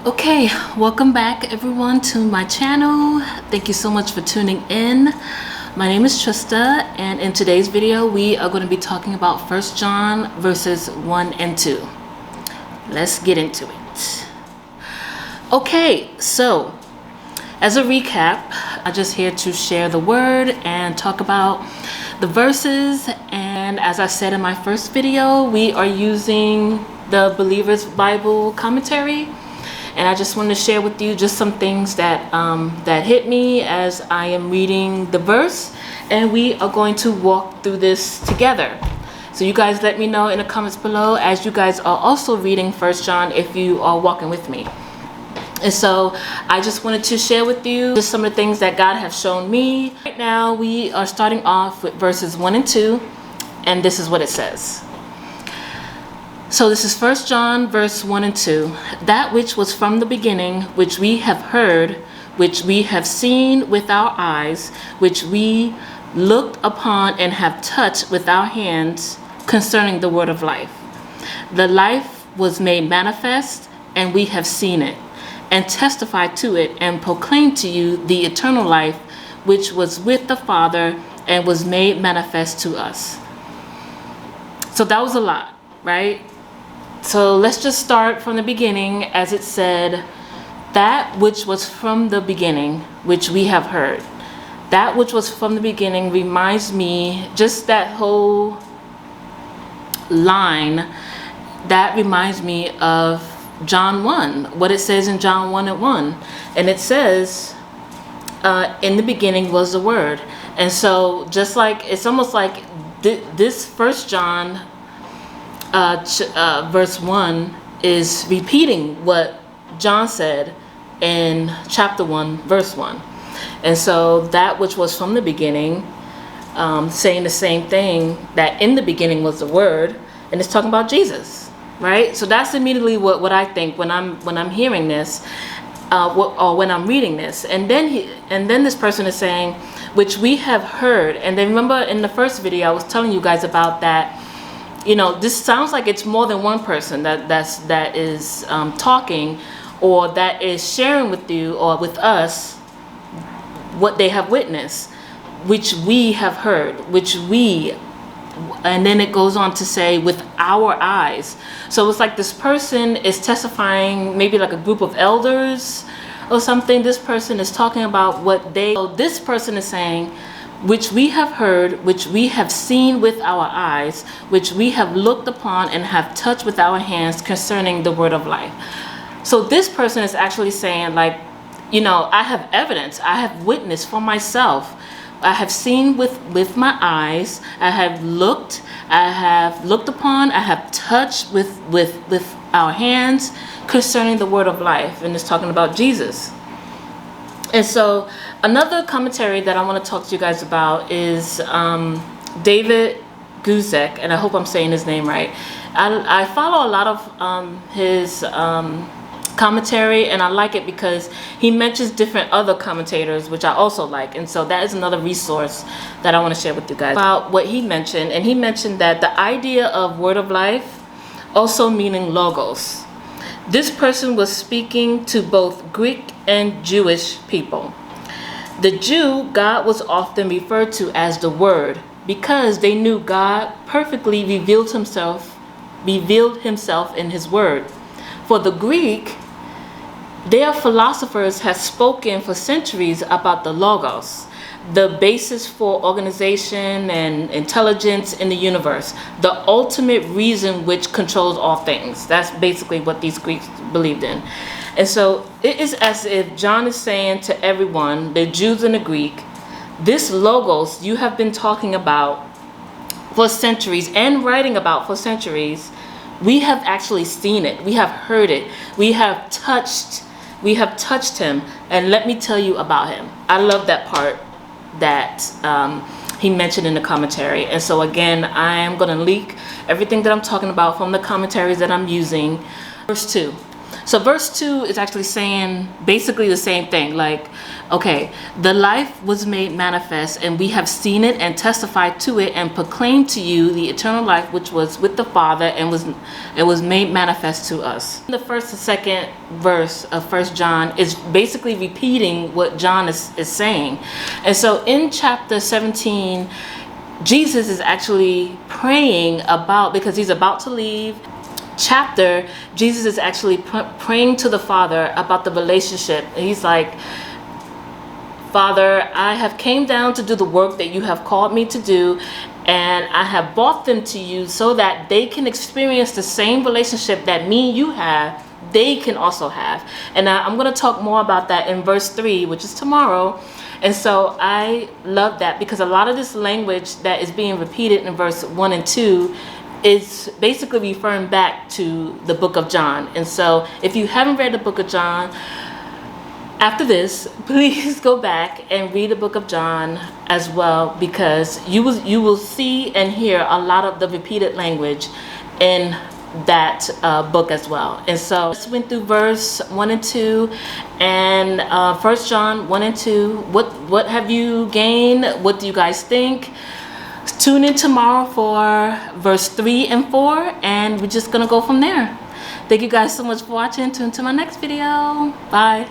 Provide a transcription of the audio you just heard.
Okay, welcome back everyone to my channel. Thank you so much for tuning in. My name is Trista, and in today's video we are going to be talking about 1 John verses 1 and 2. Let's get into it. Okay, so as a recap, I'm just here to share the word and talk about the verses. And as I said in my first video, we are using the Believer's Bible commentary. And I just want to share with you just some things that that hit me as I am reading the verse, and we are going to walk through this together. So you guys let me know in the comments below as you guys are also reading 1 John if you are walking with me. And so I just wanted to share with you just some of the things that God has shown me. Right now we are starting off with verses 1 and 2, and this is what it says. So this is 1 John verse 1 and 2. That which was from the beginning, which we have heard, which we have seen with our eyes, which we looked upon and have touched with our hands, concerning the word of life. The life was made manifest, and we have seen it, and testified to it, and proclaimed to you the eternal life, which was with the Father, and was made manifest to us. So that was a lot, right? So let's just start from the beginning, as it said, that which was from the beginning, which we have heard. That which was from the beginning reminds me, just that whole line, that reminds me of John 1, what it says in John 1 and 1. And it says, in the beginning was the Word. And so just like, it's almost like this 1 John verse 1 is repeating what John said in chapter 1 verse 1. And so that which was from the beginning, saying the same thing, that in the beginning was the Word, and it's talking about Jesus, right? So that's immediately what I think when I'm hearing this, or when I'm reading this. And then this person is saying, which we have heard. And then remember in the first video I was telling you guys about that. You know, this sounds like it's more than one person that is talking, or that is sharing with you or with us what they have witnessed, which we have heard, and then it goes on to say with our eyes. So it's like this person is testifying, maybe like a group of elders or something. This person is talking about so this person is saying, which we have heard, which we have seen with our eyes, which we have looked upon and have touched with our hands, concerning the word of life. So this person is actually saying, like, you know, I have evidence, I have witnessed for myself. I have seen with my eyes, I have looked upon, I have touched with our hands, concerning the word of life. And it's talking about Jesus. And so another commentary that I want to talk to you guys about is David Guzek, and I hope I'm saying his name right. I follow a lot of his commentary, and I like it because he mentions different other commentators, which I also like. And so that is another resource that I want to share with you guys about what he mentioned. And he mentioned that the idea of word of life also meaning logos. This person was speaking to both Greek and Jewish people. The Jew, God was often referred to as the Word because they knew God perfectly revealed himself in his Word. For the Greek, their philosophers have spoken for centuries about the logos, the basis for organization and intelligence in the universe, the ultimate reason which controls all things. That's basically what these Greeks believed in. And so it is as if John is saying to everyone, the Jews and the Greek, this logos you have been talking about for centuries and writing about for centuries, we have actually seen it, we have heard it, we have touched him, and let me tell you about him. I love that part that he mentioned in the commentary. And so again, I am going to link everything that I'm talking about from the commentaries that I'm using. Verse 2. So verse 2 is actually saying basically the same thing. Like, okay, the life was made manifest, and we have seen it and testified to it and proclaimed to you the eternal life which was with the Father and was made manifest to us. The first and second verse of 1 John is basically repeating what John is saying. And so in chapter 17, Jesus is actually praying about, because he's about to leave chapter, Jesus is actually praying to the Father about the relationship. He's like, Father, I have came down to do the work that you have called me to do, and I have brought them to you so that they can experience the same relationship that me and you have, they can also have. And I'm going to talk more about that in verse 3, which is tomorrow. And so I love that, because a lot of this language that is being repeated in verse 1 and 2 is basically referring back to the book of John. And so if you haven't read the book of John, after this, please go back and read the book of John as well, because you will see and hear a lot of the repeated language in that book as well. And so let's went through verse 1 and 2 and 1 John 1 and 2. What have you gained? What do you guys think? Tune in tomorrow for verse 3 and 4, and we're just gonna go from there. Thank you guys so much for watching. Tune to my next video. Bye.